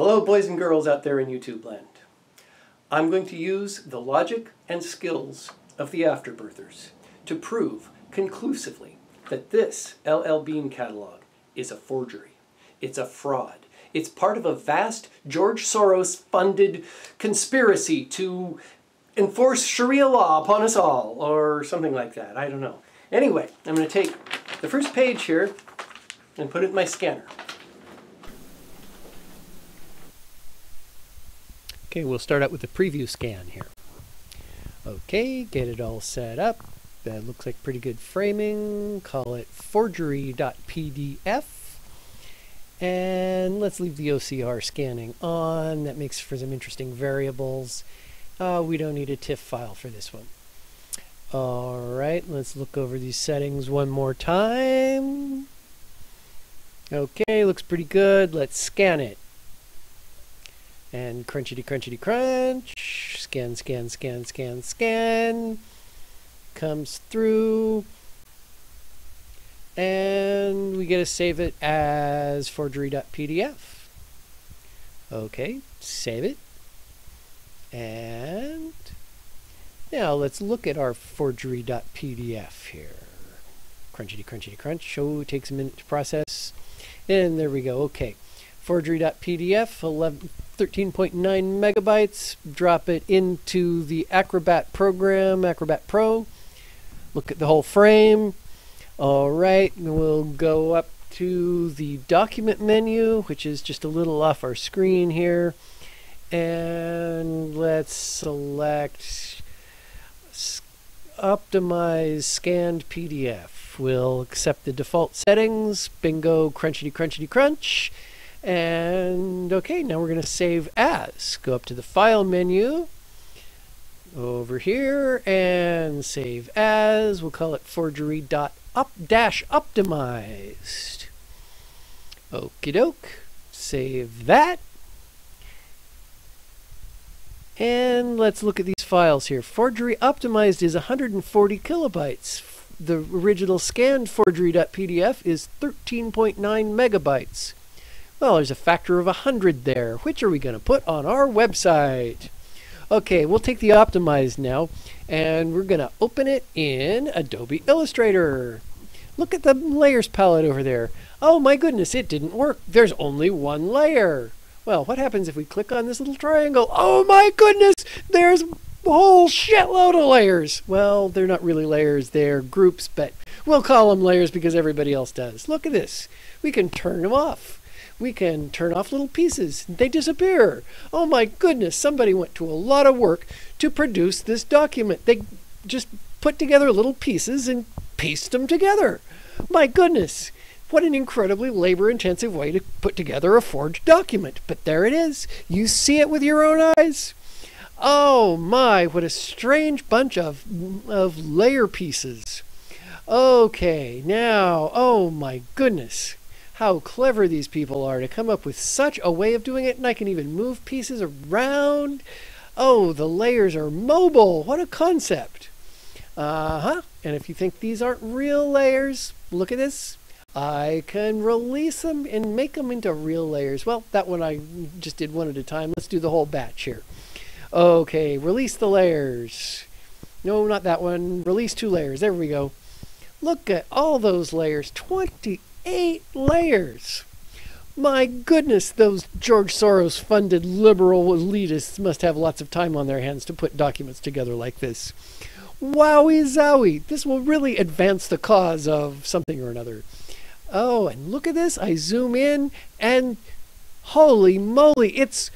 Hello boys and girls out there in YouTube land. I'm going to use the logic and skills of the afterbirthers to prove conclusively that this LL Bean catalog is a forgery. It's a fraud. It's part of a vast George Soros funded conspiracy to enforce Sharia Law upon us all, or something like that. I don't know. Anyway, I'm going to take the first page here and put it in my scanner. Okay, we'll start out with the preview scan here. Okay, get it all set up. That looks like pretty good framing. Call it forgery.pdf. And let's leave the OCR scanning on. That makes for some interesting variables. We don't need a TIFF file for this one. All right, let's look over these settings one more time. Okay, looks pretty good. Let's scan it. And crunchity crunchity crunch. Scan, scan, scan, scan, scan. Comes through. And we get to save it as forgery.pdf. Okay, save it. And now let's look at our forgery.pdf here. Crunchity crunchity crunch. Oh, it takes a minute to process. And there we go. Okay. Forgery.pdf, 13.9 megabytes. Drop it into the Acrobat program, Acrobat Pro. Look at the whole frame. All right, we'll go up to the document menu, which is just a little off our screen here. And let's select Optimize Scanned PDF. We'll accept the default settings. Bingo, crunchity crunchity crunch. And okay, now we're going to save as. Go up to the file menu over here and save as. We'll call it forgery.optimized. Okie doke. Save that. And let's look at these files here. Forgery optimized is 140 kilobytes. The original scanned forgery.pdf is 13.9 megabytes. Well, there's a factor of 100 there. Which are we going to put on our website? Okay, we'll take the optimized now, and we're going to open it in Adobe Illustrator. Look at the layers palette over there. Oh my goodness, it didn't work. There's only one layer. Well, what happens if we click on this little triangle? Oh my goodness, there's a whole shitload of layers. Well, they're not really layers, they're groups, but we'll call them layers because everybody else does. Look at this. We can turn them off. We can turn off little pieces. They disappear. Oh my goodness, somebody went to a lot of work to produce this document. They just put together little pieces and paste them together. My goodness, what an incredibly labor-intensive way to put together a forged document. But there it is. You see it with your own eyes. Oh my, what a strange bunch of layer pieces. Okay, now, oh my goodness. How clever these people are to come up with such a way of doing it, and I can even move pieces around. Oh, the layers are mobile. What a concept. And if you think these aren't real layers, look at this. I can release them and make them into real layers. Well, that one I just did one at a time. Let's do the whole batch here. Okay, release the layers. No, not that one. Release 2 layers. There we go. Look at all those layers. 28 layers. My goodness, those George Soros funded liberal elitists must have lots of time on their hands to put documents together like this. Wowie zowie. This will really advance the cause of something or another. Oh, and look at this. I zoom in and holy moly, it's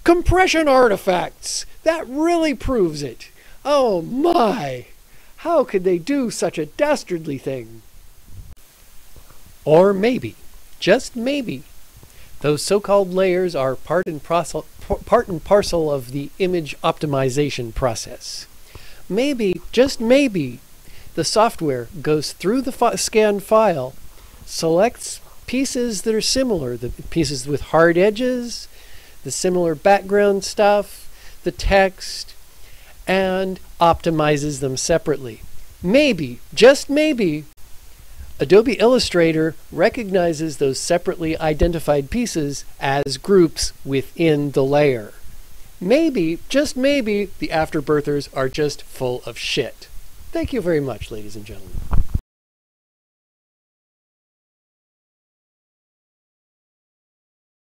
compression artifacts. That really proves it. Oh my. How could they do such a dastardly thing? Or maybe, just maybe, those so-called layers are part and parcel of the image optimization process. Maybe, just maybe, the software goes through the scanned file, selects pieces that are similar, the pieces with hard edges, the similar background stuff, the text, and optimizes them separately. Maybe, just maybe, Adobe Illustrator recognizes those separately identified pieces as groups within the layer. Maybe, just maybe, the afterbirthers are just full of shit. Thank you very much, ladies and gentlemen.